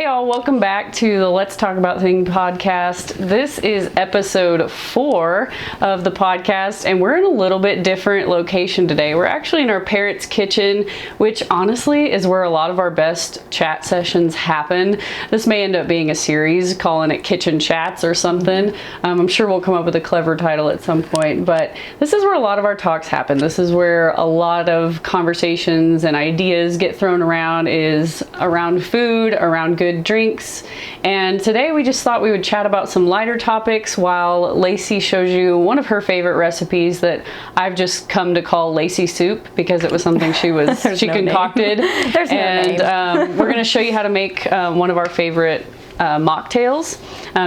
y'all, welcome back to the Let's Talk About Things podcast. This is episode 4 of the podcast, and we're in a little bit different location today. We're actually in our parents' kitchen, which honestly is where a lot of our best chat sessions happen. This may end up being a series, calling it Kitchen Chats or something. I'm sure we'll come up with a clever title at some point, but this is where a lot of our talks happen. This is where a lot of conversations and ideas get thrown around, is around food, around good drinks. And today we just thought we would chat about some lighter topics while Lacey shows you one of her favorite recipes that I've just come to call Lacey soup because it was something she concocted. There's no name. We're going to show you how to make one of our favorite mocktails.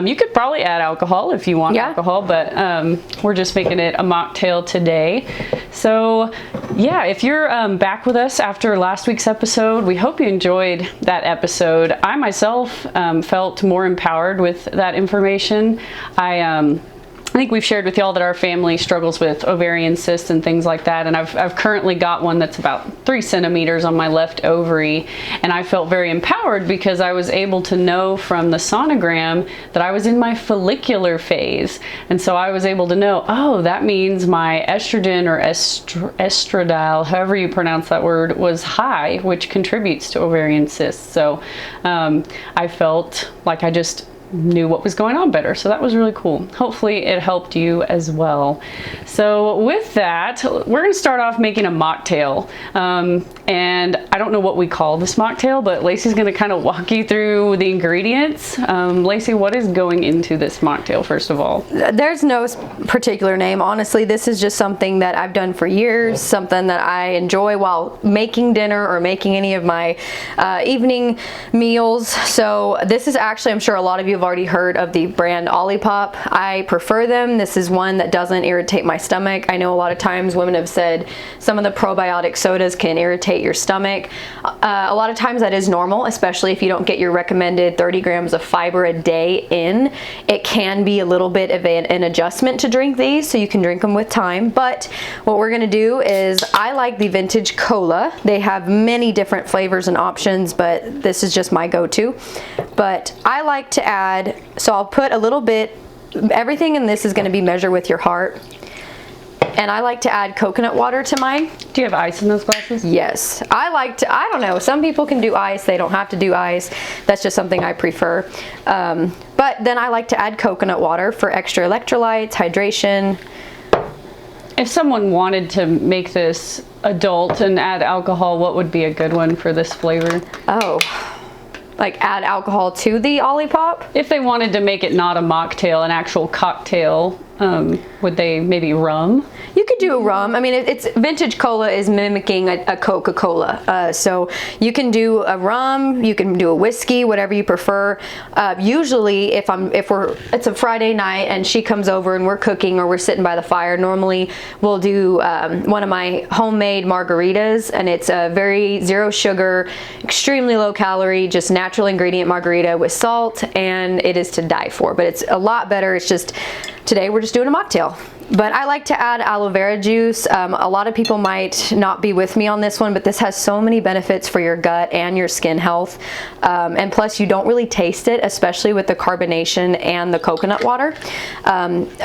You could probably add alcohol if you want alcohol, but we're just making it a mocktail today. So yeah, if you're back with us after last week's episode, we hope you enjoyed that episode. I myself felt more empowered with that information. I think we've shared with y'all that our family struggles with ovarian cysts and things like that, and I've currently got one that's about 3 centimeters on my left ovary, and I felt very empowered because I was able to know from the sonogram that I was in my follicular phase, and so I was able to know, oh, that means my estrogen or estradiol, however you pronounce that word, was high, which contributes to ovarian cysts. So I felt like I just knew what was going on better, so that was really cool. Hopefully it helped you as well. So with that, we're going to start off making a mocktail, and I don't know what we call this mocktail, but Lacey's going to kind of walk you through the ingredients. Lacey, what is going into this mocktail first of all? There's no particular name. Honestly, this is just something that I've done for years, something that I enjoy while making dinner or making any of my evening meals. So this is actually, I'm sure a lot of you have already heard of the brand Olipop. I prefer them. This is one that doesn't irritate my stomach. I know a lot of times women have said some of the probiotic sodas can irritate your stomach. A lot of times that is normal, especially if you don't get your recommended 30 grams of fiber a day in. It can be a little bit of an adjustment to drink these, so you can drink them with time. But what we're going to do is, I like the vintage cola. They have many different flavors and options, but this is just my go-to. But I like to add, so I'll put a little bit, everything in this is going to be measured with your heart. And I like to add coconut water to mine. Do you have ice in those glasses? Yes. I don't know, some people can do ice, they don't have to do ice. That's just something I prefer. But then I like to add coconut water for extra electrolytes, hydration. If someone wanted to make this adult and add alcohol, what would be a good one for this flavor? Oh, like add alcohol to the Olipop? If they wanted to make it not a mocktail, an actual cocktail, would they maybe rum? You could do a rum. I mean, it's vintage cola is mimicking a Coca-Cola. So you can do a rum, you can do a whiskey, whatever you prefer. Usually if it's a Friday night and she comes over and we're cooking or we're sitting by the fire, normally we'll do one of my homemade margaritas, and it's a very zero sugar, extremely low calorie, just natural ingredient margarita with salt, and it is to die for. But it's a lot better. It's just, today we're just doing a mocktail. But I like to add aloe vera juice. A lot of people might not be with me on this one, but this has so many benefits for your gut and your skin health. And plus you don't really taste it, especially with the carbonation and the coconut water.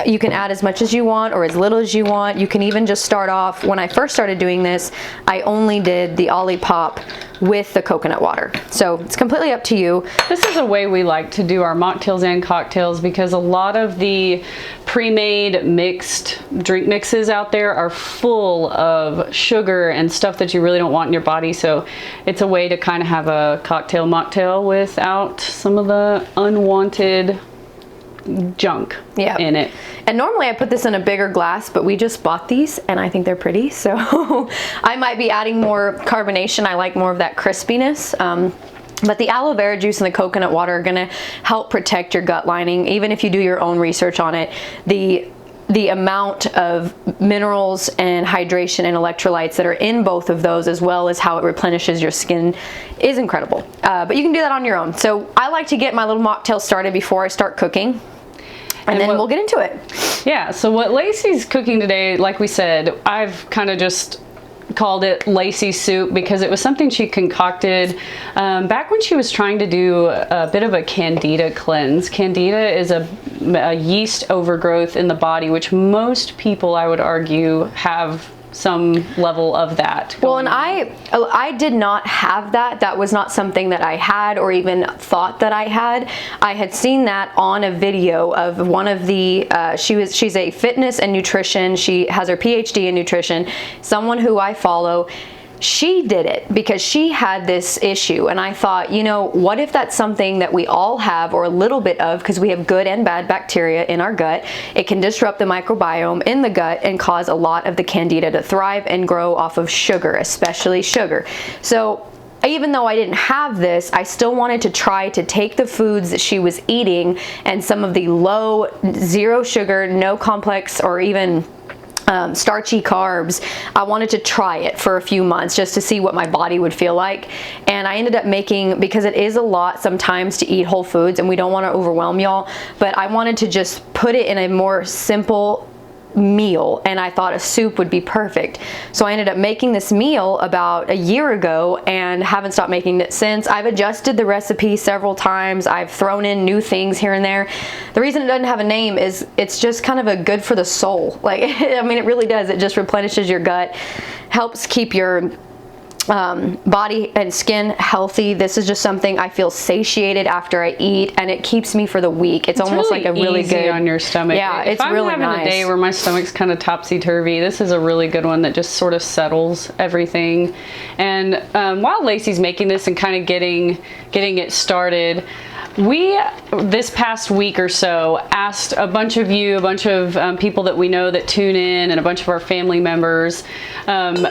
You can add as much as you want or as little as you want. You can even just start off, when I first started doing this, I only did the Olipop with the coconut water. So it's completely up to you. This is a way we like to do our mocktails and cocktails, because a lot of the pre-made mixed drink mixes out there are full of sugar and stuff that you really don't want in your body. So it's a way to kind of have a cocktail mocktail without some of the unwanted junk in it. And normally I put this in a bigger glass, but we just bought these and I think they're pretty, so I might be adding more carbonation. I like more of that crispiness. But the aloe vera juice and the coconut water are going to help protect your gut lining. Even if you do your own research on it, the amount of minerals and hydration and electrolytes that are in both of those, as well as how it replenishes your skin, is incredible. But you can do that on your own. So I like to get my little mocktail started before I start cooking. And then we'll get into it. Yeah, so what Lacey's cooking today, like we said, I've kind of just called it Lacey soup because it was something she concocted back when she was trying to do a bit of a candida cleanse. Candida is a yeast overgrowth in the body, which most people, I would argue, have some level of that. Well, and I did not have that. That was not something that I had or even thought that I had. I had seen that on a video of one of the, she's a fitness and nutrition. She has her PhD in nutrition. Someone who I follow. She did it because she had this issue, and I thought, you know, what if that's something that we all have, or a little bit of, because we have good and bad bacteria in our gut. It can disrupt the microbiome in the gut and cause a lot of the candida to thrive and grow off of sugar, especially sugar. So even though I didn't have this, I still wanted to try to take the foods that she was eating and some of the low, zero sugar, no complex or even starchy carbs. I wanted to try it for a few months just to see what my body would feel like. And I ended up making, because it is a lot sometimes to eat whole foods and we don't want to overwhelm y'all, but I wanted to just put it in a more simple meal, and I thought a soup would be perfect. So I ended up making this meal about a year ago and haven't stopped making it since. I've adjusted the recipe several times. I've thrown in new things here and there. The reason it doesn't have a name is it's just kind of a good for the soul. Like, I mean, it really does. It just replenishes your gut, helps keep your body and skin healthy. This is just something I feel satiated after I eat, and it keeps me for the week. It's almost really like a really easy good on your stomach. Yeah, if it's I'm really having nice. a day where my stomach's kind of topsy-turvy, this is a really good one that just sort of settles everything. And while Lacey's making this and kind of getting it started, we, this past week or so, asked a bunch of people that we know that tune in, and a bunch of our family members, kind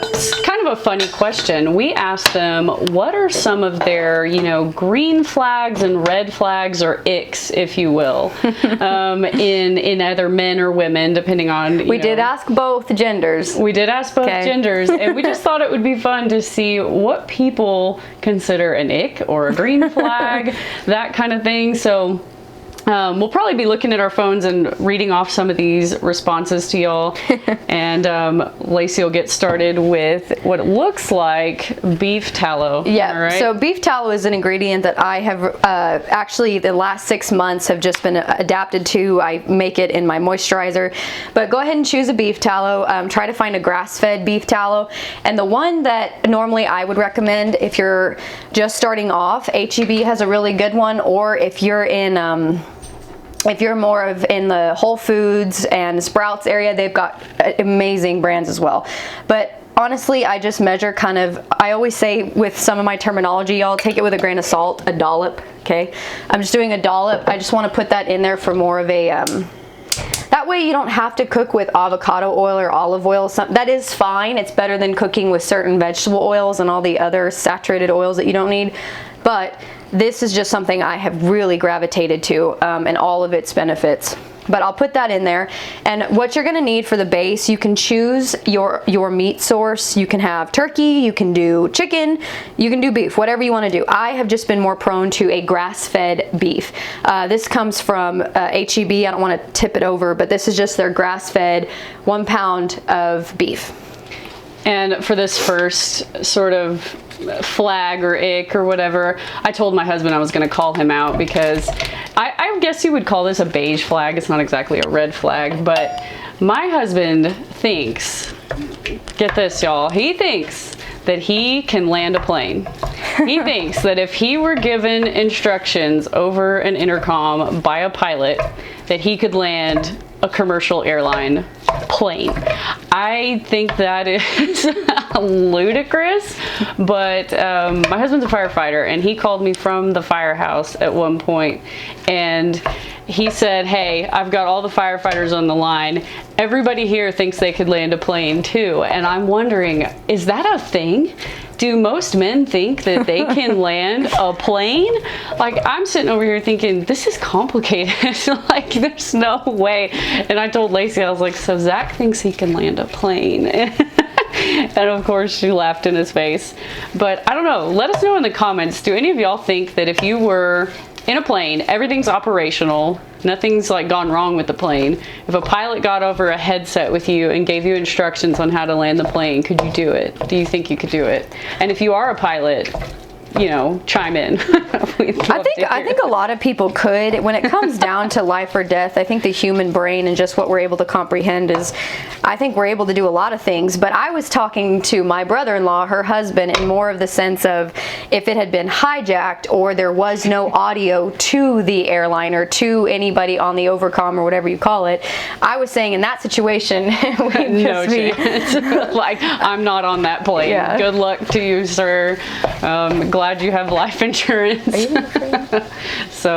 of a funny question. We asked them, what are some of their, you know, green flags and red flags, or icks, if you will, in either men or women, depending on, We did ask both genders. We did ask both genders, and we just thought it would be fun to see what people consider an ick or a green flag, that kind of thing. So we'll probably be looking at our phones and reading off some of these responses to y'all. And Lacey will get started with what it looks like beef tallow. Yeah, right? So beef tallow is an ingredient that I have actually the last 6 months have just been adapted to. I make it in my moisturizer. But go ahead and choose a beef tallow. Try to find a grass-fed beef tallow. And the one that normally I would recommend if you're just starting off, H-E-B has a really good one, or if you're in if you're more of in the Whole Foods and Sprouts area, they've got amazing brands as well. But honestly, I just measure kind of, I always say with some of my terminology, y'all take it with a grain of salt, a dollop, okay? I'm just doing a dollop. I just want to put that in there for more of a, that way you don't have to cook with avocado oil or olive oil. That is fine. It's better than cooking with certain vegetable oils and all the other saturated oils that you don't need. But this is just something I have really gravitated to, and all of its benefits. But I'll put that in there. And what you're gonna need for the base, you can choose your meat source. You can have turkey, you can do chicken, you can do beef, whatever you wanna do. I have just been more prone to a grass-fed beef. This comes from H-E-B. I don't wanna tip it over, but this is just their grass-fed 1 pound of beef. And for this first sort of flag or ick or whatever, I told my husband I was going to call him out, because I guess you would call this a beige flag. It's not exactly a red flag, but my husband thinks, get this y'all, he thinks that he can land a plane. He thinks that if he were given instructions over an intercom by a pilot, that he could land a commercial airline plane. I think that is ludicrous, but my husband's a firefighter, and he called me from the firehouse at one point, and he said, hey, I've got all the firefighters on the line. Everybody here thinks they could land a plane too. And I'm wondering, is that a thing? Do most men think that they can land a plane? Like, I'm sitting over here thinking, this is complicated. Like, there's no way. And I told Lacey, I was like, so Zach thinks he can land a plane. And of course she laughed in his face. But I don't know, let us know in the comments, do any of y'all think that if you were in a plane, everything's operational. Nothing's like gone wrong with the plane. If a pilot got over a headset with you and gave you instructions on how to land the plane, could you do it? Do you think you could do it? And if you are a pilot, you know, chime in. I think a lot of people could. When it comes down to life or death, I think the human brain and just what we're able to comprehend is, I think we're able to do a lot of things. But I was talking to my brother-in-law, her husband, in more of the sense of if it had been hijacked or there was no audio to the airline or to anybody on the overcom or whatever you call it. I was saying in that situation, we'd no chance. Like, I'm not on that plane. Yeah. Good luck to you, sir. Glad you have life insurance. So,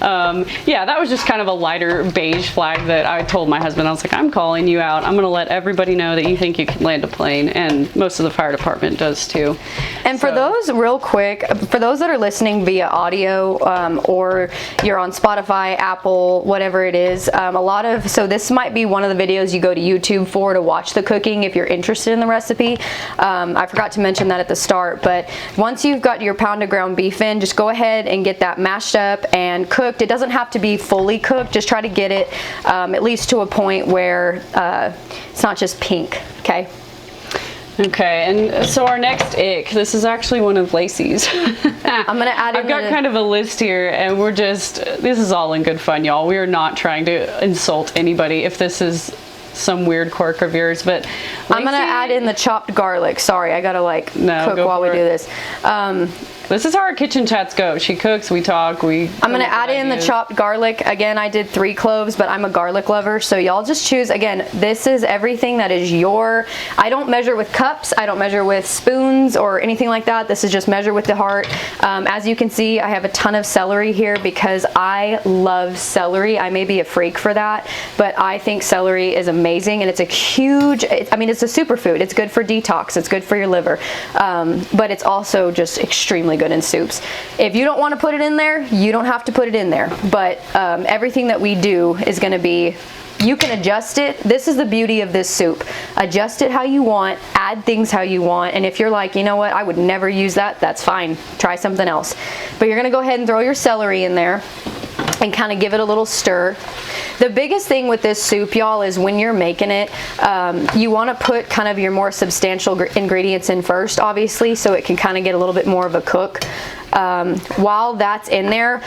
yeah, that was just kind of a lighter beige flag that I told my husband. I was like, I'm calling you out. I'm going to let everybody know that you think you can land a plane, and most of the fire department does too. And for those, real quick, for those that are listening via audio, or you're on Spotify, Apple, whatever it is, so this might be one of the videos you go to YouTube for to watch the cooking if you're interested in the recipe. I forgot to mention that at the start, but once you've got your pound of ground beef in, just go ahead and get that mashed up and cooked. It doesn't have to be fully cooked. Just try to get it at least to a point where it's not just pink, okay? Okay, and so our next ick, this is actually one of Lacey's. I'm gonna add in I've got kind of a list here, and this is all in good fun, y'all. We are not trying to insult anybody if this is some weird quirk of yours, but Lacey, I'm gonna add in the chopped garlic. Sorry, I gotta cook while we do this. This is how our kitchen chats go. She cooks, we talk, I'm gonna add in the chopped garlic. Again, I did 3 cloves, but I'm a garlic lover, so y'all just choose. Again, this is everything that is I don't measure with cups, I don't measure with spoons or anything like that. This is just measure with the heart. As you can see, I have a ton of celery here because I love celery. I may be a freak for that, but I think celery is amazing, and it's a huge, it's a superfood. It's good for detox, it's good for your liver, but it's also just extremely good in soups. If you don't want to put it in there, you don't have to put it in there, but everything that we do is going to be, you can adjust it. This is the beauty of this soup. Adjust it how you want, add things how you want, and if you're like, you know what, I would never use that, that's fine. Try something else. But you're going to go ahead and throw your celery in there and kind of give it a little stir. The biggest thing with this soup, y'all, is when you're making it, you want to put kind of your more substantial ingredients in first, obviously, so it can kind of get a little bit more of a cook. While that's in there,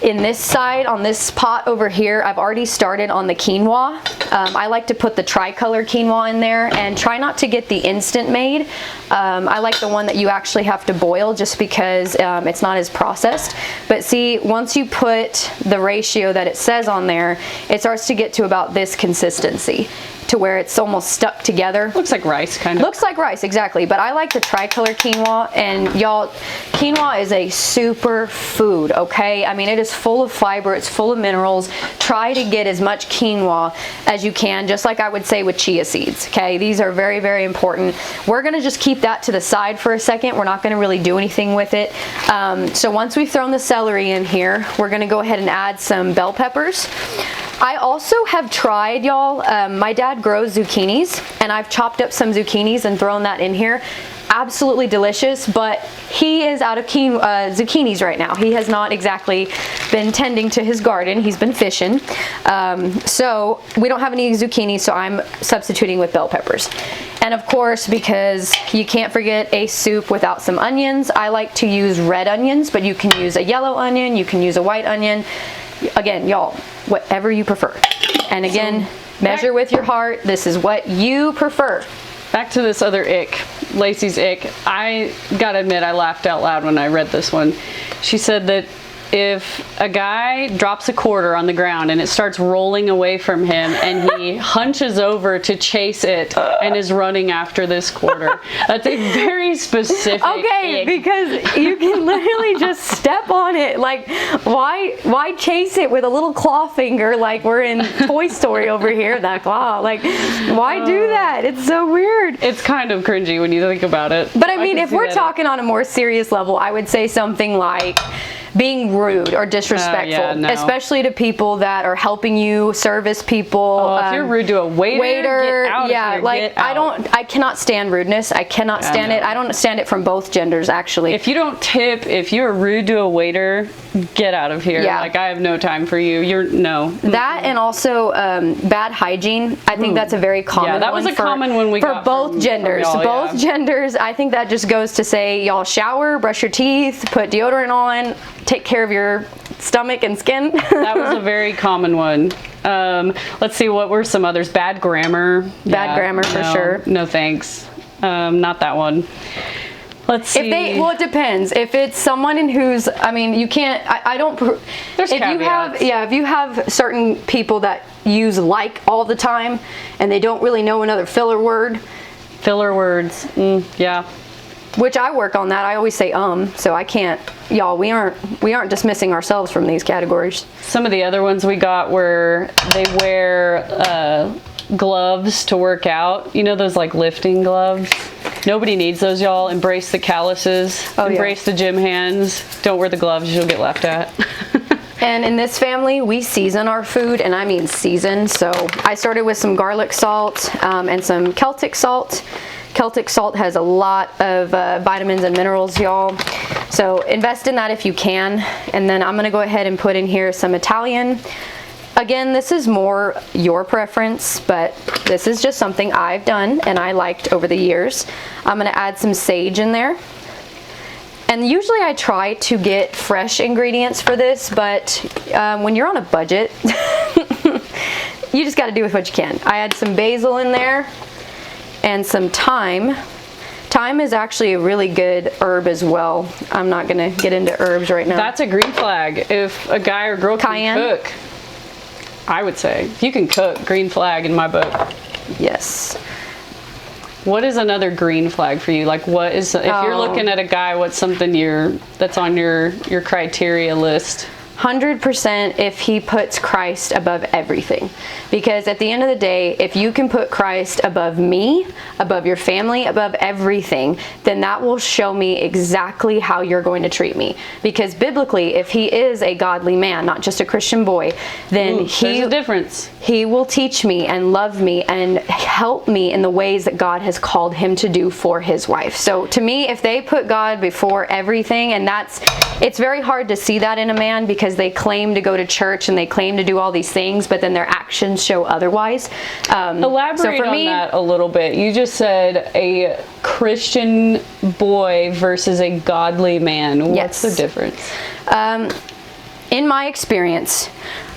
in this side, on this pot over here, I've already started on the quinoa. I like to put the tricolor quinoa in there, and try not to get the instant made. I like the one that you actually have to boil just because it's not as processed. But see, once you put the ratio that it says on there, it starts to get to about this consistency, to where it's almost stuck together. Looks like rice, kind of. Looks like rice, exactly. But I like the tricolor quinoa, and y'all, quinoa is a super food, okay? I mean, it is full of fiber, it's full of minerals. Try to get as much quinoa as you can, just like I would say with chia seeds, okay? These are very, very important. We're gonna just keep that to the side for a second. We're not gonna really do anything with it. So once we've thrown the celery in here, we're gonna go ahead and add some bell peppers. I also have tried, y'all, my dad grows zucchinis, and I've chopped up some zucchinis and thrown that in here. Absolutely delicious, but he is out of zucchinis right now. He has not exactly been tending to his garden. He's been fishing. So we don't have any zucchini, so I'm substituting with bell peppers. And of course, because you can't forget a soup without some onions, I like to use red onions, but you can use a yellow onion, you can use a white onion. Again, y'all, whatever you prefer. And again, measure with your heart. This is what you prefer. Back to this other ick, Lacey's ick. I gotta admit, I laughed out loud when I read this one. She said that if a guy drops a quarter on the ground and it starts rolling away from him and he hunches over to chase it and is running after this quarter, that's a very specific okay, ick. Because you can literally just step on it. Like, why chase it with a little claw finger like we're in Toy Story over here, that claw? Like, why do that? It's so weird. It's kind of cringy when you think about it. But I mean, if we're talking on a more serious level, I would say something like being rude or disrespectful, yeah, no. Especially to people that are helping you, service people. Oh, if you're rude to a waiter, get out yeah, of here, like get out. I cannot stand rudeness. I cannot stand it. I don't stand it from both genders, actually. If you don't tip, if you're rude to a waiter, get out of here. Yeah. Like, I have no time for you. No. That and also bad hygiene. I think that's a very common one. Yeah, that was a common one we got for both genders. from y'all, both genders. I think that just goes to say, y'all shower, brush your teeth, put deodorant on, take care of your stomach and skin. That was a very common one. Let's see, what were some others? Bad grammar. Bad grammar for sure. No thanks. Not that one. Let's see. Well, it depends. If it's someone in whose, I mean, you can't, I don't, There's if caveats. if you have certain people that use like all the time and they don't really know another filler word. Filler words, yeah. Which I work on that. I always say so I can't, y'all, we aren't dismissing ourselves from these categories. Some of the other ones we got were they wear gloves to work out. You know, those like lifting gloves? Nobody needs those, y'all. Embrace the calluses. Embrace the gym hands. Don't wear the gloves, you'll get laughed at. And in this family, we season our food, and I mean season. So I started with some garlic salt and some Celtic salt. Celtic salt has a lot of vitamins and minerals, y'all. So invest in that if you can. And then I'm gonna go ahead and put in here some Italian. Again, this is more your preference, but this is just something I've done and I liked over the years. I'm gonna add some sage in there. And usually I try to get fresh ingredients for this, but when you're on a budget, you just gotta do with what you can. I add some basil in there and some thyme. Thyme is actually a really good herb as well. I'm not gonna get into herbs right now. That's a green flag. If a guy or girl can cook, I would say. If you can cook, green flag in my book. Yes. What is another green flag for you? Like, what is, if you're looking at a guy, what's something that's on your criteria list? 100% if he puts Christ above everything. Because at the end of the day, if you can put Christ above me, above your family, above everything, then that will show me exactly how you're going to treat me. Because biblically, if he is a godly man, not just a Christian boy, then there's a difference. He will teach me and love me and help me in the ways that God has called him to do for his wife. So to me, if they put God before everything, and it's very hard to see that in a man because they claim to go to church and they claim to do all these things, but then their actions show otherwise. Elaborate on that a little bit. You just said a Christian boy versus a godly man. What's the difference? In my experience,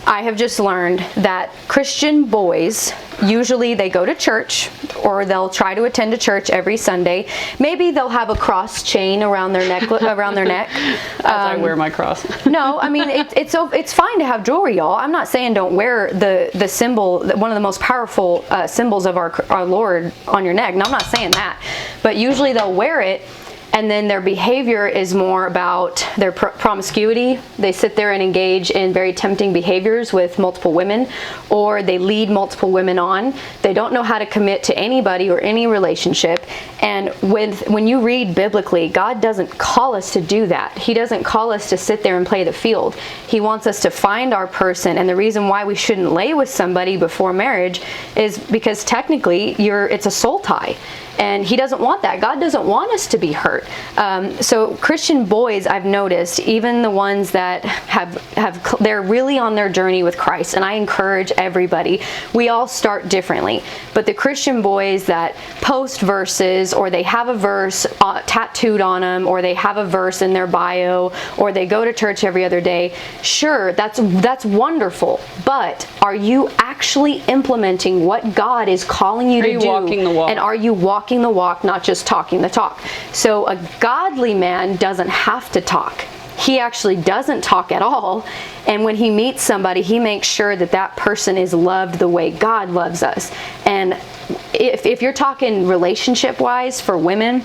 I have just learned that Christian boys, usually they go to church or they'll try to attend a church every Sunday. Maybe they'll have a cross chain around their neck. As I wear my cross. No, I mean, it's fine to have jewelry, y'all. I'm not saying don't wear the symbol, one of the most powerful symbols of our Lord on your neck. No, I'm not saying that. But usually they'll wear it, and then their behavior is more about their promiscuity. They sit there and engage in very tempting behaviors with multiple women, or they lead multiple women on. They don't know how to commit to anybody or any relationship. And when you read biblically, God doesn't call us to do that. He doesn't call us to sit there and play the field. He wants us to find our person. And the reason why we shouldn't lay with somebody before marriage is because technically it's a soul tie. And he doesn't want that. God doesn't want us to be hurt. So Christian boys, I've noticed, even the ones that they're really on their journey with Christ, and I encourage everybody, we all start differently. But the Christian boys that post verses, or they have a verse tattooed on them, or they have a verse in their bio, or they go to church every other day, sure, that's wonderful. But are you actually implementing what God is calling you to do? Are you walking the walk? And are you walking the walk, not just talking the talk? So a godly man doesn't have to talk. He actually doesn't talk at all. And when he meets somebody, he makes sure that that person is loved the way God loves us. And if you're talking relationship-wise for women,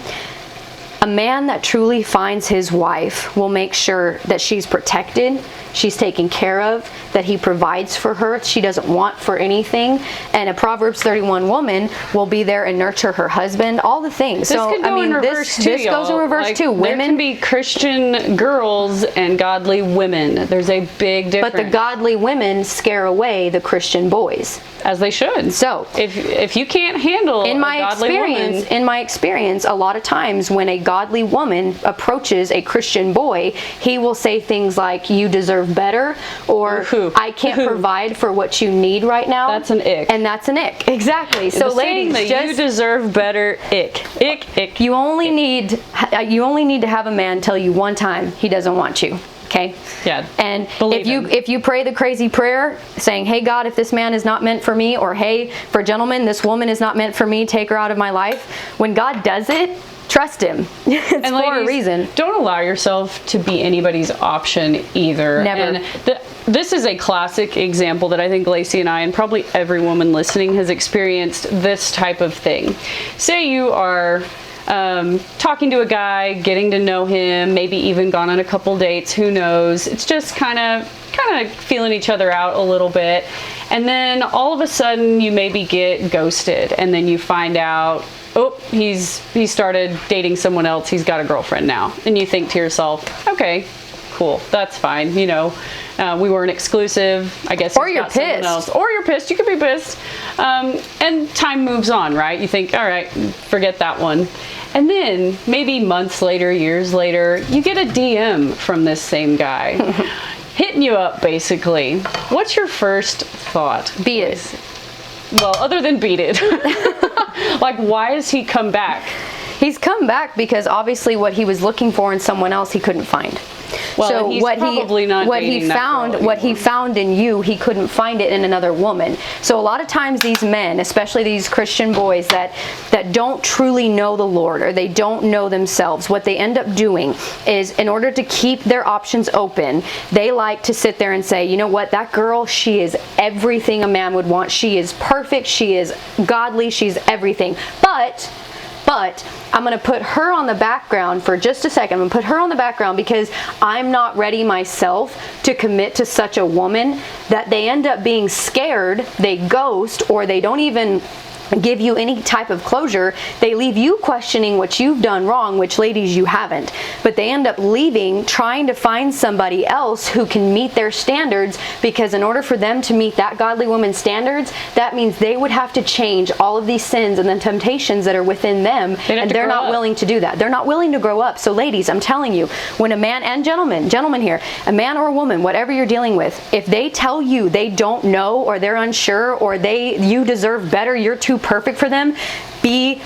a man that truly finds his wife will make sure that she's protected, she's taken care of, that he provides for her, she doesn't want for anything. And a Proverbs 31 woman will be there and nurture her husband, all the things. This could go in reverse too, this goes in reverse too. Women, there can be Christian girls and godly women. There's a big difference. But the godly women scare away the Christian boys. As they should. So if you can't handle a godly woman. In my experience, a lot of times when a godly woman approaches a Christian boy, he will say things like, you deserve better, or I can't provide for what you need right now. That's an ick. And that's an ick. Exactly. So ladies, you deserve better, ick. Ick. You only need to have a man tell you one time he doesn't want you. Okay. Yeah. And if you pray the crazy prayer saying, hey God, if this man is not meant for me, or hey, for gentlemen, this woman is not meant for me, take her out of my life. When God does it, trust him. It's and for ladies, a reason. Don't allow yourself to be anybody's option either. Never. And this is a classic example that I think Lacey and I, and probably every woman listening, has experienced this type of thing. Say you are talking to a guy, getting to know him, maybe even gone on a couple dates, who knows. It's just kind of feeling each other out a little bit. And then all of a sudden you maybe get ghosted, and then you find out, oh, he started dating someone else, he's got a girlfriend now. And you think to yourself, okay, cool, that's fine, we weren't exclusive, I guess. Or you're pissed. Or you're pissed, you could be pissed. And time moves on, right? You think, all right, forget that one. And then maybe months later, years later, you get a DM from this same guy hitting you up, basically. What's your first thought? Beat it. Well, other than beat it. Like, why has he come back? He's come back because obviously what he was looking for in someone else he couldn't find. Well, so he's probably not dating that girl what he found in you, he couldn't find it in another woman. So a lot of times these men, especially these Christian boys that don't truly know the Lord, or they don't know themselves, what they end up doing is, in order to keep their options open, they like to sit there and say, you know what, that girl, she is everything a man would want. She is perfect, she is godly, she's everything. But I'm going to put her on the background for just a second. I'm going to put her on the background because I'm not ready myself to commit to such a woman, that they end up being scared, they ghost, or they don't even give you any type of closure. They leave you questioning what you've done wrong, which ladies, you haven't. But they end up leaving, trying to find somebody else who can meet their standards, because in order for them to meet that godly woman's standards, that means they would have to change all of these sins and the temptations that are within them, and they're not willing to do that. They're not willing to grow up. So ladies, I'm telling you, when a man, and gentlemen here, a man or a woman, whatever you're dealing with, if they tell you they don't know, or they're unsure, or you deserve better, you're too perfect for them, leave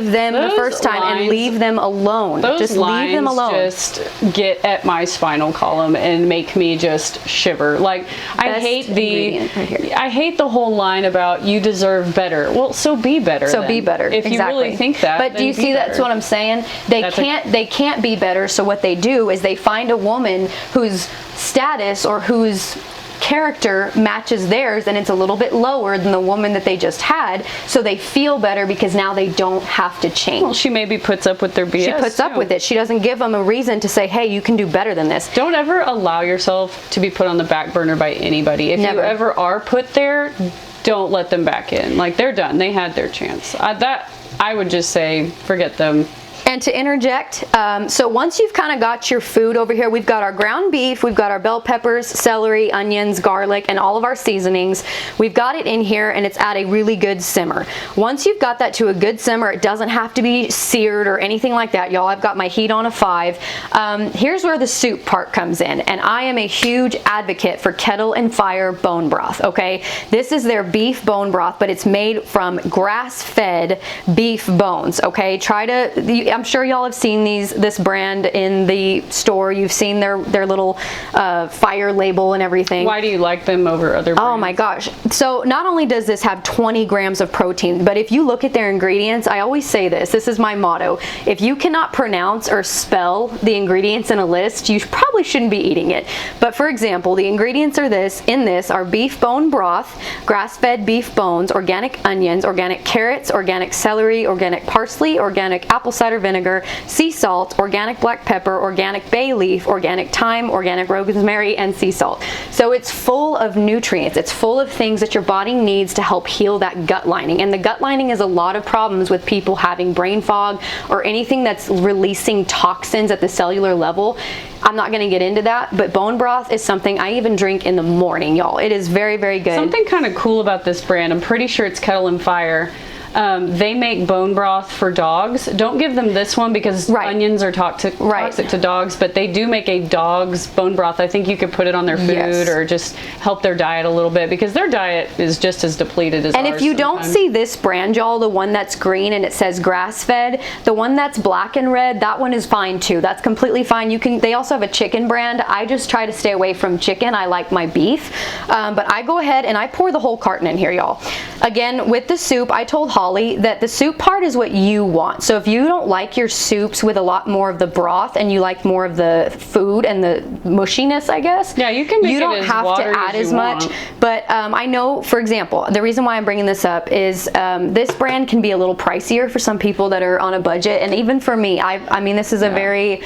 them the first time and leave them alone. Just leave them alone. Just get at my spinal column and make me just shiver. Like, I hate the whole line about you deserve better. Well, so be better. So then. Be better. If you really think that. But do you see that's what I'm saying? They can't be better. So what they do is they find a woman whose status or whose character matches theirs, and it's a little bit lower than the woman that they just had, so they feel better because now they don't have to change. Well, she maybe puts up with their BS. She puts up with it. She doesn't give them a reason to say, hey, you can do better than this. Don't ever allow yourself to be put on the back burner by anybody. If you ever are put there, don't let them back in. Like, they're done. They had their chance. I would just say, forget them. And to interject, so once you've kind of got your food over here, we've got our ground beef, we've got our bell peppers, celery, onions, garlic, and all of our seasonings. We've got it in here, and it's at a really good simmer. Once you've got that to a good simmer, it doesn't have to be seared or anything like that, y'all. I've got my heat on a 5. Here's where the soup part comes in, and I am a huge advocate for Kettle and Fire bone broth, okay? This is their beef bone broth, but it's made from grass-fed beef bones, okay? I'm sure y'all have seen this brand in the store. You've seen their little fire label and everything. Why do you like them over other brands? Oh my gosh. So not only does this have 20 grams of protein, but if you look at their ingredients, I always say this is my motto. If you cannot pronounce or spell the ingredients in a list, you probably shouldn't be eating it. But for example, the ingredients are are beef bone broth, grass-fed beef bones, organic onions, organic carrots, organic celery, organic parsley, organic apple cider vinegar, sea salt, organic black pepper, organic bay leaf, organic thyme, organic rosemary, and sea salt. So it's full of nutrients. It's full of things that your body needs to help heal that gut lining. And the gut lining is a lot of problems with people having brain fog or anything that's releasing toxins at the cellular level. I'm not going to get into that, but bone broth is something I even drink in the morning, y'all. It is very, very good. Something kind of cool about this brand, I'm pretty sure it's Kettle and Fire. They make bone broth for dogs. Don't give them this one because onions are toxic to dogs, but they do make a dog's bone broth. I think you could put it on their food or just help their diet a little bit because their diet is just as depleted as ours. And if you don't see this brand, y'all, the one that's green and it says grass-fed, the one that's black and red, that one is fine too. That's completely fine. They also have a chicken brand. I just try to stay away from chicken. I like my beef. But I go ahead and I pour the whole carton in here, y'all. Again, with the soup, I told Holly that the soup part is what you want. So if you don't like your soups with a lot more of the broth and you like more of the food and the mushiness, I guess. Yeah, you can make you don't it as have to add as much. But I know, for example, the reason why I'm bringing this up is this brand can be a little pricier for some people that are on a budget, and even for me, I mean, this is a very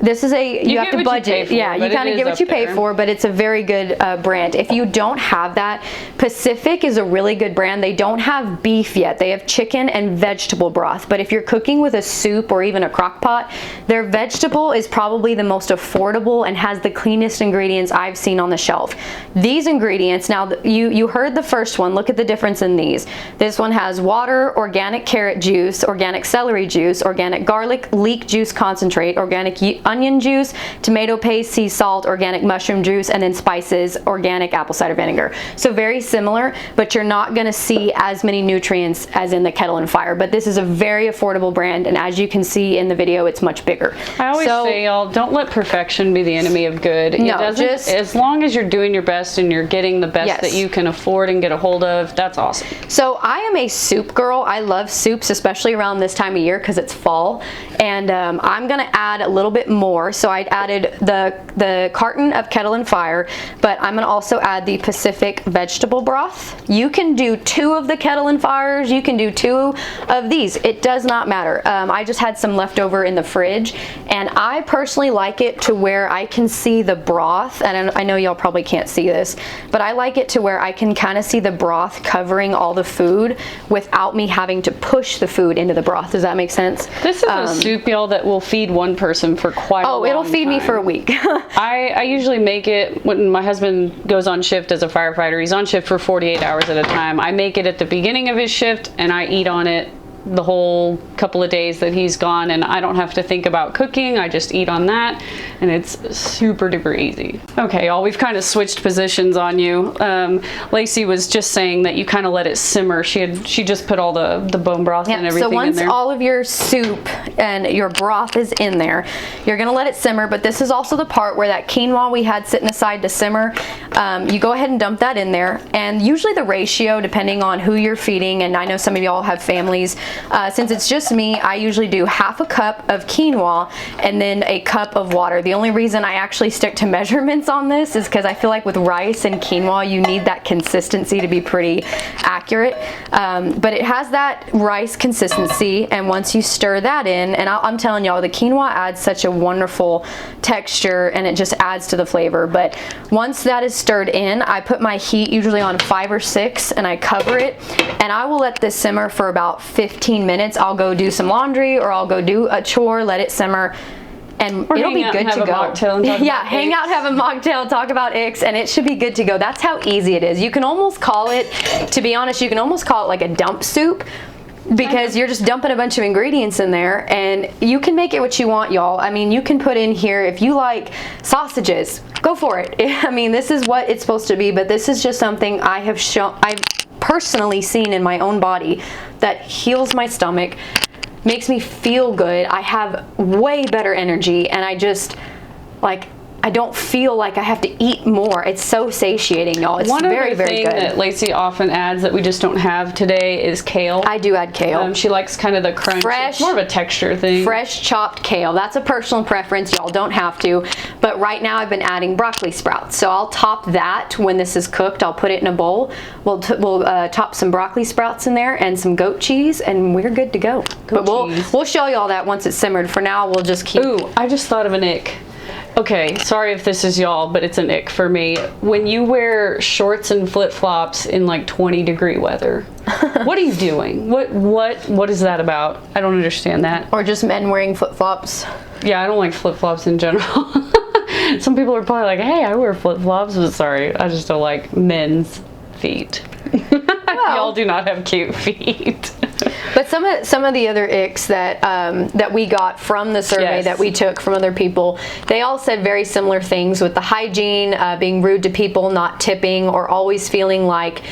you have to budget. Yeah, you kind of get what you pay for, but it's a very good brand. If you don't have that, Pacific is a really good brand. They don't have beef yet. They have chicken and vegetable broth. But if you're cooking with a soup or even a crock pot, their vegetable is probably the most affordable and has the cleanest ingredients I've seen on the shelf. These ingredients, now you heard the first one. Look at the difference in these. This one has water, organic carrot juice, organic celery juice, organic garlic leek juice concentrate, organic onion juice, tomato paste, sea salt, organic mushroom juice, and then spices, organic apple cider vinegar. So very similar, but you're not going to see as many nutrients as in the Kettle and Fire. But this is a very affordable brand, and as you can see in the video, it's much bigger. I always say, y'all, don't let perfection be the enemy of good. No, just as long as you're doing your best and you're getting the best that you can afford and get a hold of, that's awesome. So I am a soup girl. I love soups, especially around this time of year because it's fall, and I'm going to add a little bit more. So I added the carton of Kettle and Fire, but I'm going to also add the Pacific vegetable broth. You can do 2 of the Kettle and Fires. You can do 2 of these. It does not matter. I just had some left over in the fridge, and I personally like it to where I can see the broth, and I know y'all probably can't see this, but I like it to where I can kind of see the broth covering all the food without me having to push the food into the broth. Does that make sense? This is a soup, y'all, that will feed one person for quite a long time. It'll feed me for a week. I usually make it when my husband goes on shift as a firefighter. He's on shift for 48 hours at a time. I make it at the beginning of his shift, and I eat on it the whole couple of days that he's gone, and I don't have to think about cooking. I just eat on that, and it's super duper easy. Okay, y'all, we've kind of switched positions on you. Lacey was just saying that you kind of let it simmer. She just put all the bone broth and everything in there. So once all of your soup and your broth is in there, you're gonna let it simmer, but this is also the part where that quinoa we had sitting aside to simmer, you go ahead and dump that in there, and usually the ratio, depending on who you're feeding, and I know some of y'all have families, since it's just me, I usually do half a cup of quinoa and then a cup of water. The only reason I actually stick to measurements on this is because I feel like with rice and quinoa, you need that consistency to be pretty accurate. But it has that rice consistency, and once you stir that in, and I'm telling y'all, the quinoa adds such a wonderful texture, and it just adds to the flavor. But once that is stirred in, I put my heat usually on 5 or 6, and I cover it, and I will let this simmer for about 15 minutes. I'll go do some laundry, or I'll go do a chore, let it simmer, and it'll be good to go. Yeah, hang out, have a mocktail, talk about Icks, and it should be good to go. That's how easy it is. You can almost call it, to be honest, you can almost call it like a dump soup, because you're just dumping a bunch of ingredients in there, and you can make it what you want, y'all. I mean, you can put in here, if you like sausages, go for it. I mean, this is what it's supposed to be, but this is just something I've personally seen in my own body that heals my stomach, makes me feel good. I have way better energy, and I just, like, I don't feel like I have to eat more. It's so satiating, y'all. It's very, very good. One thing that Lacey often adds that we just don't have today is kale. I do add kale. She likes kind of the crunch. It's more of a texture thing. Fresh chopped kale. That's a personal preference. Y'all don't have to. But right now I've been adding broccoli sprouts. So I'll top that when this is cooked. I'll put it in a bowl. We'll top some broccoli sprouts in there and some goat cheese, and we're good to go. But we'll show y'all that once it's simmered. For now, we'll just keep. Ooh, I just thought of an ick. Okay, sorry if this is y'all, but it's an ick for me. When you wear shorts and flip-flops in like 20-degree weather, what are you doing? What is that about? I don't understand that. Or just men wearing flip-flops. Yeah, I don't like flip-flops in general. Some people are probably like, hey, I wear flip-flops, but sorry, I just don't like men's feet. Y'all do not have cute feet. But some of the other icks that we got from the survey Yes. that we took from other people, they all said very similar things with the hygiene, being rude to people, not tipping, or always feeling like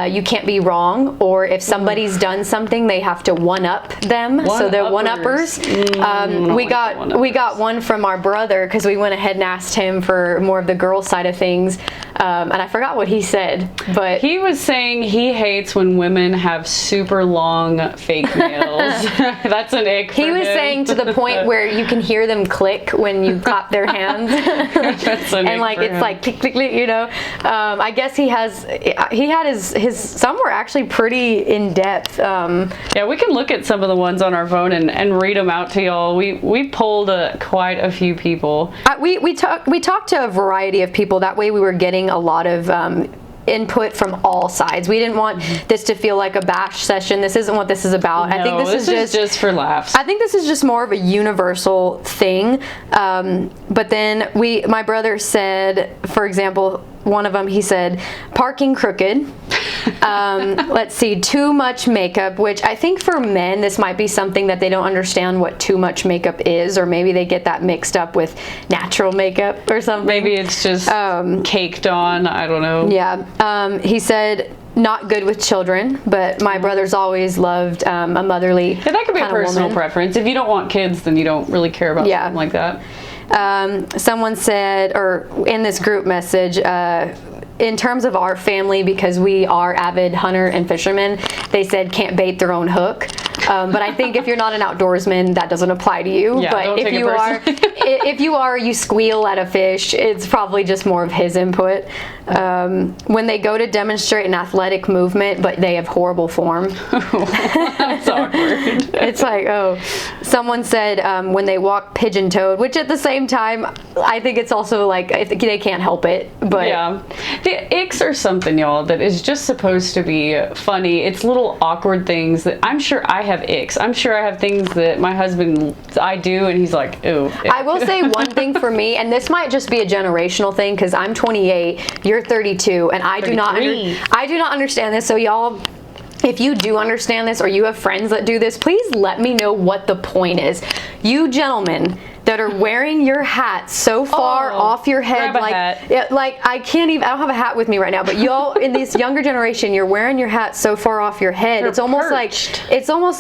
you can't be wrong, or if somebody's done something, they have to one-up them. So they're one-uppers. We got one from our brother because we went ahead and asked him for more of the girl side of things, and I forgot what he said, but he was saying he hates when women have super long fake nails. That's an ick for he was him. saying to the point where you can hear them click when you clap their hands. That's an And ick like for it's him. like click click click, you know. I guess he had his some were actually pretty in depth. Yeah, we can look at some of the ones on our phone and read them out to y'all. We polled quite a few people. We talked to a variety of people. That way we were getting a lot of input from all sides. We didn't want this to feel like a bash session. This isn't what this is about. I think this is just for laughs. I think this is just more of a universal thing. But then my brother said, for example, one of them, he said, parking crooked. Let's see, too much makeup, which I think for men, this might be something that they don't understand what too much makeup is, or maybe they get that mixed up with natural makeup or something. Maybe it's just caked on. I don't know. Yeah. He said, not good with children, but my brother's always loved a motherly Yeah, that could be a kind of personal woman. preference. If you don't want kids, then you don't really care about something like that. Someone said, or in this group message, in terms of our family, because we are avid hunter and fishermen, they said can't bait their own hook. But I think if you're not an outdoorsman, that doesn't apply to you. Yeah, but don't if take it you are, if you are, you squeal at a fish, it's probably just more of his input. When they go to demonstrate an athletic movement, but they have horrible form. That's awkward. It's like, oh, someone said when they walk pigeon-toed, which at the same time, I think it's also like they can't help it. But yeah, the icks are something, y'all, that is just supposed to be funny. It's little awkward things that I'm sure I have icks. I'm sure I have things that my husband, I do, and he's like, ooh. Ick. I will say one thing for me, and this might just be a generational thing because I'm 28, you're 32, and I do not understand this. So y'all, if you do understand this or you have friends that do this, please let me know what the point is. You gentlemen that are wearing your hat so far off your head, grab a hat. Yeah, like I don't have a hat with me right now, but y'all in this younger generation, you're wearing your hat so far off your head. You're it's almost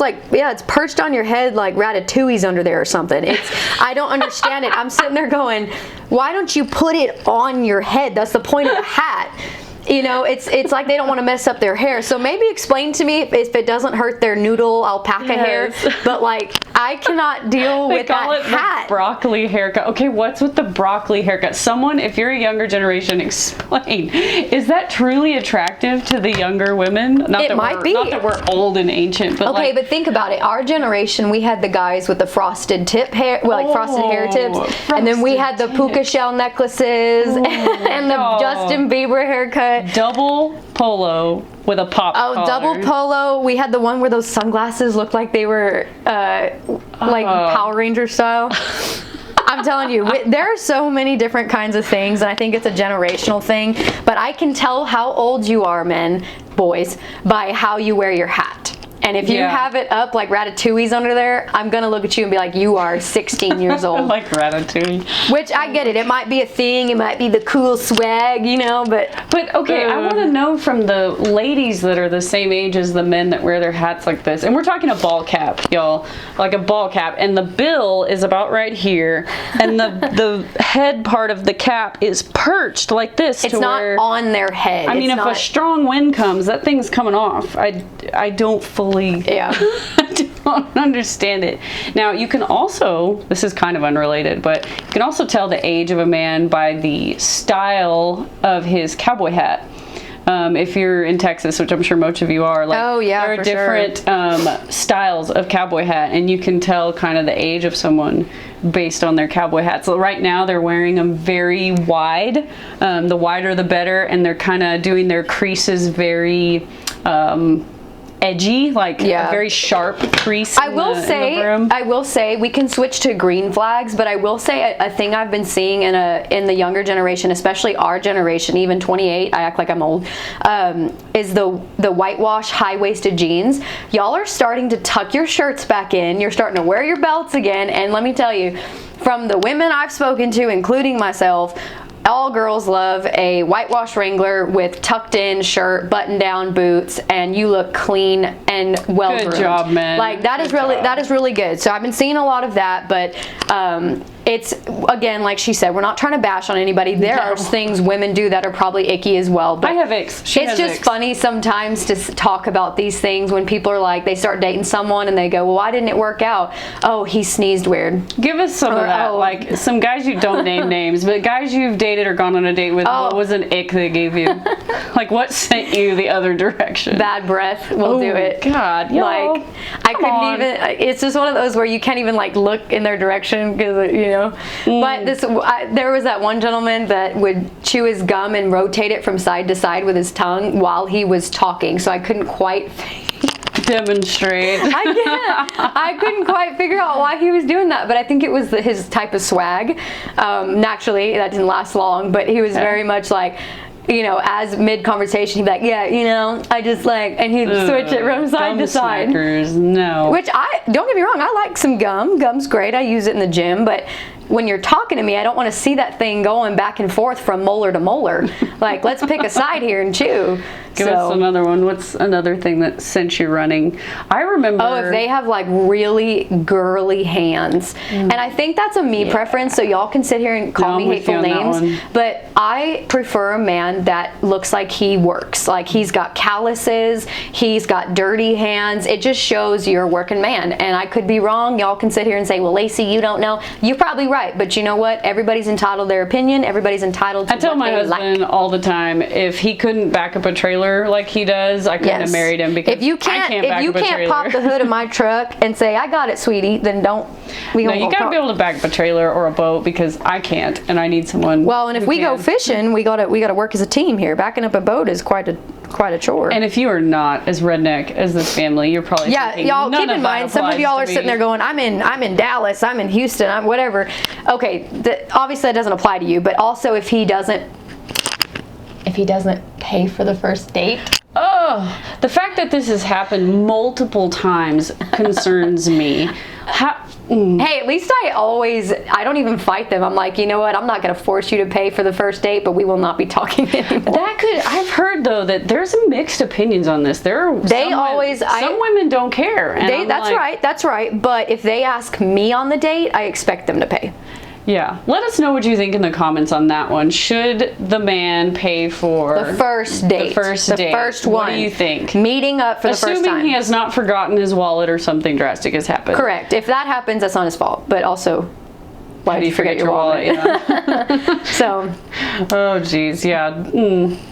like yeah, it's perched on your head like Ratatouille's under there or something. I don't understand it. I'm sitting there going, why don't you put it on your head? That's the point of the hat. You know, it's like they don't want to mess up their hair. So maybe explain to me if it doesn't hurt their noodle alpaca hair. But like, I cannot deal with that hat. The broccoli haircut. Okay, what's with the broccoli haircut? Someone, if you're a younger generation, explain. Is that truly attractive to the younger women? It might be. Not that we're old and ancient, but okay, but think about it. Our generation, we had the guys with the frosted tip hair, frosted hair tips, and then we had the puka shell necklaces and the Justin Bieber haircut. Double polo with a pop collar. Oh, double polo. We had the one where those sunglasses looked like they were like Power Ranger style. I'm telling you, there are so many different kinds of things, and I think it's a generational thing. But I can tell how old you are, boys, by how you wear your hat. And if you have it up like Ratatouille's under there, I'm going to look at you and be like, you are 16 years old. Like Ratatouille. Which I get it. It might be a thing. It might be the cool swag, you know, but okay, I want to know from the ladies that are the same age as the men that wear their hats like this. And we're talking a ball cap, y'all. Like a ball cap. And the bill is about right here. And the head part of the cap is perched like this. It's not on their head. I mean, if a strong wind comes, that thing's coming off. I don't fully... I don't understand it. Now, you can also, this is kind of unrelated, but you can also tell the age of a man by the style of his cowboy hat. If you're in Texas, which I'm sure most of you are, there are different styles of cowboy hat, and you can tell kind of the age of someone based on their cowboy hat. So right now they're wearing them very wide. The wider the better, and they're kind of doing their creases very edgy, like Yeah. a very sharp crease. I will say we can switch to green flags, but I will say a thing I've been seeing in the younger generation, especially our generation, even 28. I act like I'm old. Is the whitewash high-waisted jeans. Y'all are starting to tuck your shirts back in. You're starting to wear your belts again, and let me tell you, from the women I've spoken to, including myself, all girls love a whitewash Wrangler with tucked in shirt, button down boots, and you look clean and well groomed. Good job, man. Like that is really good. So I've been seeing a lot of that, but it's, again, like she said, we're not trying to bash on anybody. There are things women do that are probably icky as well. But I have icks. It's just funny sometimes to talk about these things when people are like, they start dating someone and they go, well, why didn't it work out? Oh, he sneezed weird. Give us some of that. Like some guys, you don't name names, but guys you've dated or gone on a date with, what was an ick they gave you? Like what sent you the other direction? Bad breath will do it. God, y'all. Like I couldn't even, it's just one of those where you can't even like look in their direction because, you know. But there was that one gentleman that would chew his gum and rotate it from side to side with his tongue while he was talking, so I couldn't quite demonstrate. I couldn't quite figure out why he was doing that, but I think it was his type of swag. Naturally, that didn't last long, but he was very much like, you know, as mid-conversation, he'd be like, yeah, you know, I just like, and he'd switch it from side to side. No. Which don't get me wrong, I like some gum. Gum's great. I use it in the gym, but when you're talking to me, I don't want to see that thing going back and forth from molar to molar. Like, let's pick a side here and chew. Give us another one. What's another thing that sent you running? I remember. Oh, if they have like really girly hands. And I think that's a me preference, so y'all can sit here and call me hateful names. But I prefer a man that looks like he works. Like he's got calluses, he's got dirty hands. It just shows you're a working man. And I could be wrong. Y'all can sit here and say, well, Lacey, you don't know. You're probably right. But you know what? Everybody's entitled to their opinion. Everybody's entitled to I tell what my they husband like. all the time, if he couldn't back up a trailer like he does, I couldn't have married him because if you can't pop the hood of my truck and say, I got it, sweetie, then don't. No, you gotta be able to back up a trailer or a boat because I can't, and I need someone. Well, and if we go fishing, we gotta work as a team here. Backing up a boat is quite a chore. And if you are not as redneck as this family, you're probably thinking, y'all keep in mind, some of y'all are sitting there going, I'm in Dallas, I'm in Houston, I'm whatever. Okay, obviously that doesn't apply to you, but also if he doesn't pay for the first date. Oh, the fact that this has happened multiple times concerns me. Hey, at least I don't even fight them. I'm like, you know what? I'm not going to force you to pay for the first date, but we will not be talking anymore. I've heard though that there's mixed opinions on this. Some women don't care. And that's right. But if they ask me on the date, I expect them to pay. Yeah. Let us know what you think in the comments on that one. Should the man pay for the first date? The first one. What do you think? Meeting up for the first time. Assuming he has not forgotten his wallet or something drastic has happened. Correct. If that happens, that's not his fault. But also, why did you forget your wallet? Yeah. So. Oh, geez. Yeah.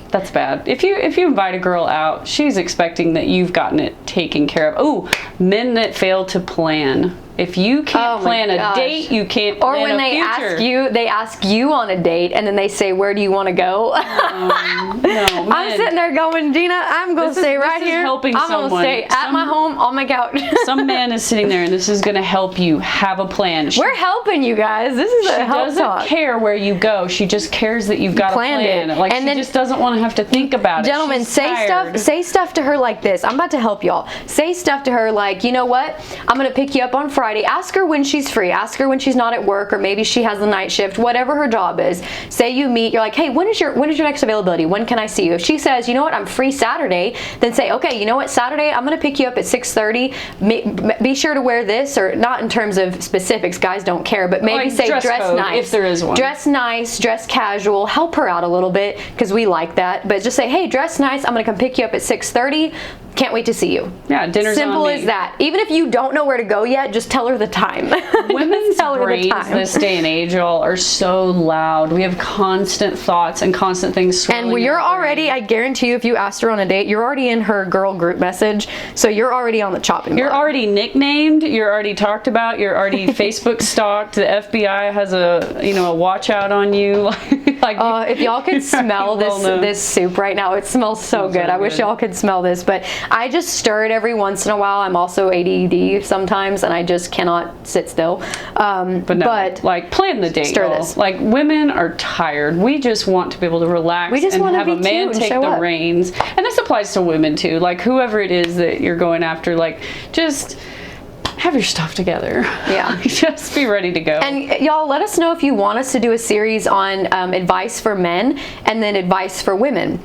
That's bad. If you invite a girl out, she's expecting that you've gotten it taken care of. Oh, men that fail to plan. If you can't plan a date, you can't plan a future. Or when they ask you on a date, and then they say, "Where do you want to go?" No, I'm sitting there going, Gina, I'm going to stay right here. I'm going to stay at my home on my couch. Some man is sitting there, and this is going to help you have a plan. We're helping you guys. This is a help talk. She doesn't care where you go. She just cares that you've got a plan. Like, and she just doesn't want to have to think about it. Gentlemen, say stuff to her like this. I'm about to help y'all. Say stuff to her like, you know what? I'm going to pick you up on Friday. Ask her when she's free. Ask her when she's not at work, or maybe she has the night shift, whatever her job is. Say you meet, you're like, hey, when is your next availability? When can I see you? If she says, you know what, I'm free Saturday, then say, okay, you know what, Saturday, I'm going to pick you up at 6:30. Be sure to wear this, or not in terms of specifics, guys don't care, but maybe say dress nice. If there is one. Dress nice, dress casual, help her out a little bit, because we like that. But just say, hey, dress nice, I'm going to come pick you up at 6:30. Can't wait to see you. Yeah, dinner's simple on me. as that. Even if you don't know where to go yet, just tell her the time. Women's brains this day and age, y'all, are so loud. We have constant thoughts and constant things swirling. And you're already, I guarantee you, if you asked her on a date, you're already in her girl group message, so you're already on the chopping block. You're already nicknamed. You're already talked about. You're already Facebook stalked. The FBI has a watch out on you. Like, if y'all could smell this soup right now, it smells so good. I wish y'all could smell this, but I just stir it every once in a while. I'm also ADD sometimes, and I just cannot sit still. But like, plan the day. Stir this. Like, women are tired. We just want to be able to relax and have a man take the reins. And this applies to women too. Like, whoever it is that you're going after, like, just have your stuff together. Yeah. Just be ready to go. And y'all, let us know if you want us to do a series on advice for men and then advice for women.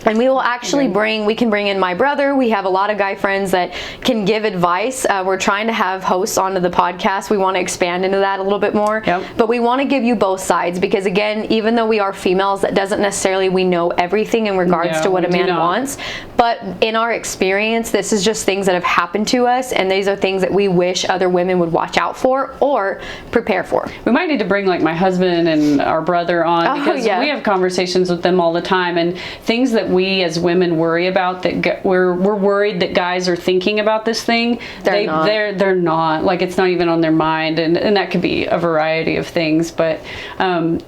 And we will actually we can bring in my brother. We have a lot of guy friends that can give advice. We're trying to have hosts onto the podcast. We want to expand into that a little bit more. Yep. But we want to give you both sides because, again, even though we are females, that doesn't necessarily we know everything in regards to what a man wants. But in our experience, this is just things that have happened to us, and these are things that we wish other women would watch out for or prepare for. We might need to bring, like, my husband and our brother on because we have conversations with them all the time, and things that we as women worry about that we're worried that guys are thinking about this thing. They're not. Like, it's not even on their mind, and that could be a variety of things. But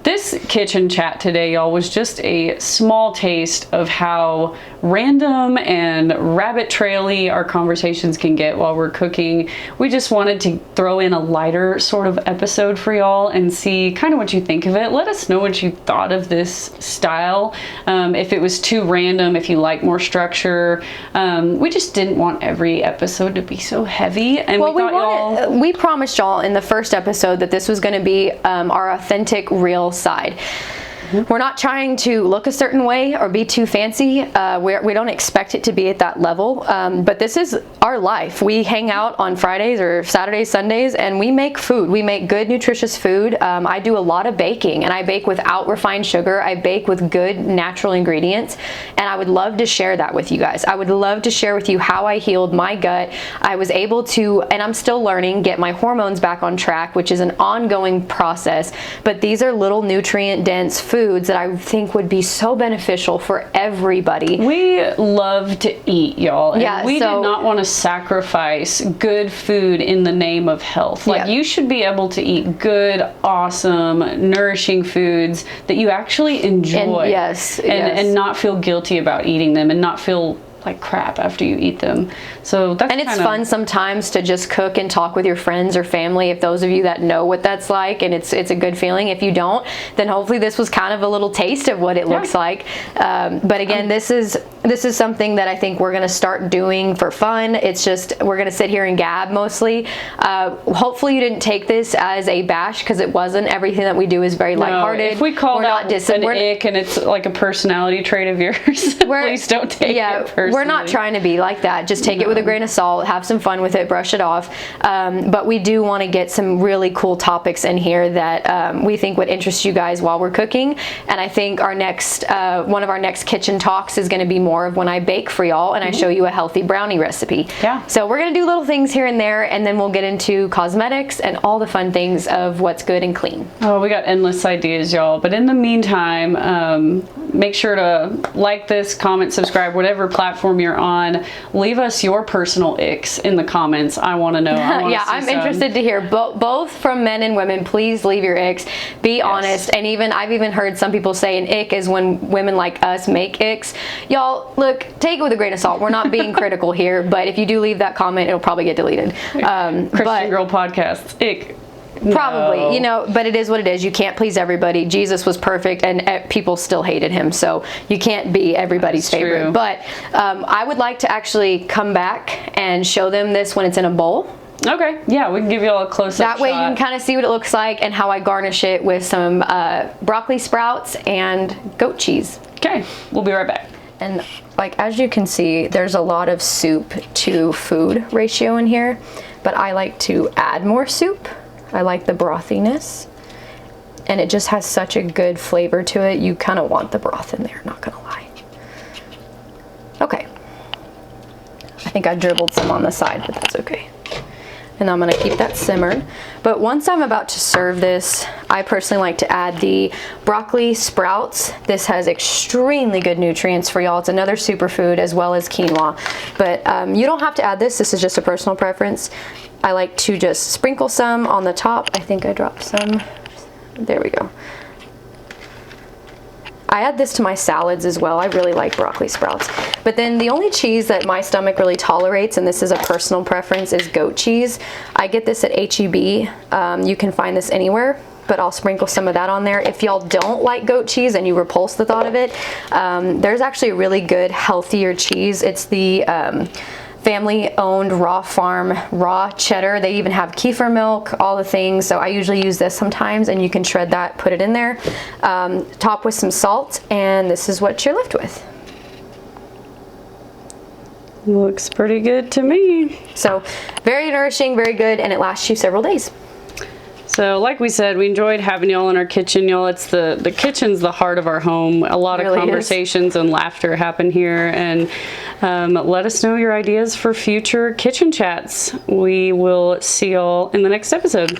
this kitchen chat today, y'all, was just a small taste of how random and rabbit traily our conversations can get while we're cooking. We just wanted to throw in a lighter sort of episode for y'all and see kind of what you think of it. Let us know what you thought of this style. If it was too random, if you like more structure. We just didn't want every episode to be so heavy. And we promised y'all in the first episode that this was going to be our authentic, real side. We're not trying to look a certain way or be too fancy. We don't expect it to be at that level, but this is our life. We hang out on Fridays or Saturdays, Sundays, and we make food. We make good, nutritious food. I do a lot of baking, and I bake without refined sugar. I bake with good, natural ingredients, and I would love to share that with you guys. I would love to share with you how I healed my gut. I was able to, and I'm still learning, get my hormones back on track, which is an ongoing process, but these are little nutrient-dense foods that I think would be so beneficial for everybody. We love to eat, y'all. And we did not want to sacrifice good food in the name of health. Like, you should be able to eat good, awesome, nourishing foods that you actually enjoy. And not feel guilty about eating them and not feel like crap after you eat them. So that's it's fun sometimes to just cook and talk with your friends or family, if those of you that know what that's like, and it's a good feeling. If you don't, then hopefully this was kind of a little taste of what it looks like. But again, this is something that I think we're going to start doing for fun. It's just we're going to sit here and gab mostly. Hopefully you didn't take this as a bash, because it wasn't. Everything that we do is very lighthearted. If we call that an ick and it's like a personality trait of yours, please don't take it personally. We're not trying to be like that. Just take it with a grain of salt, have some fun with it, brush it off. But we do want to get some really cool topics in here that we think would interest you guys while we're cooking. And I think our next one of our next kitchen talks is going to be more of when I bake for y'all and I show you a healthy brownie recipe. So we're going to do little things here and there, and then we'll get into cosmetics and all the fun things of what's good and clean. Oh, we got endless ideas, y'all. But in the meantime, make sure to like this, comment, subscribe, whatever platform you're on. Leave us your personal icks in the comments. I want to know. I'm interested to hear both from men and women. Please leave your icks. Be honest. And I've even heard some people say an ick is when women like us make icks. Y'all, look, take it with a grain of salt. We're not being critical here, but if you do leave that comment, it'll probably get deleted. Christian Girl Podcast, ick. Probably, but it is what it is. You can't please everybody. Jesus was perfect, and people still hated him, so you can't be everybody's favorite. But I would like to actually come back and show them this when it's in a bowl. Okay, yeah, we can give you all a close-up That way you can kind of see what it looks like and how I garnish it with some broccoli sprouts and goat cheese. Okay, we'll be right back. And like, as you can see, there's a lot of soup to food ratio in here, but I like to add more soup. I like the brothiness, and it just has such a good flavor to it. You kind of want the broth in there, not gonna lie. Okay, I think I dribbled some on the side, but that's okay. And I'm gonna keep that simmered. But once I'm about to serve this, I personally like to add the broccoli sprouts. This has extremely good nutrients for y'all. It's another superfood, as well as quinoa. But you don't have to add this. This is just a personal preference. I like to just sprinkle some on the top. I think I dropped some. There we go. I add this to my salads as well. I really like broccoli sprouts. But then the only cheese that my stomach really tolerates, and this is a personal preference, is goat cheese. I get this at H-E-B. You can find this anywhere, but I'll sprinkle some of that on there. If y'all don't like goat cheese and you repulse the thought of it, there's actually a really good, healthier cheese. It's the family-owned raw farm raw cheddar. They even have kefir milk, all the things. So I usually use this sometimes, and you can shred that, put it in there, top with some salt, and this is what you're left with. Looks pretty good to me. So very nourishing, very good, and it lasts you several days. So like we said, we enjoyed having y'all in our kitchen. Y'all, it's the kitchen's the heart of our home. A lot of Really conversations and laughter happen here. And let us know your ideas for future kitchen chats. We will see y'all in the next episode.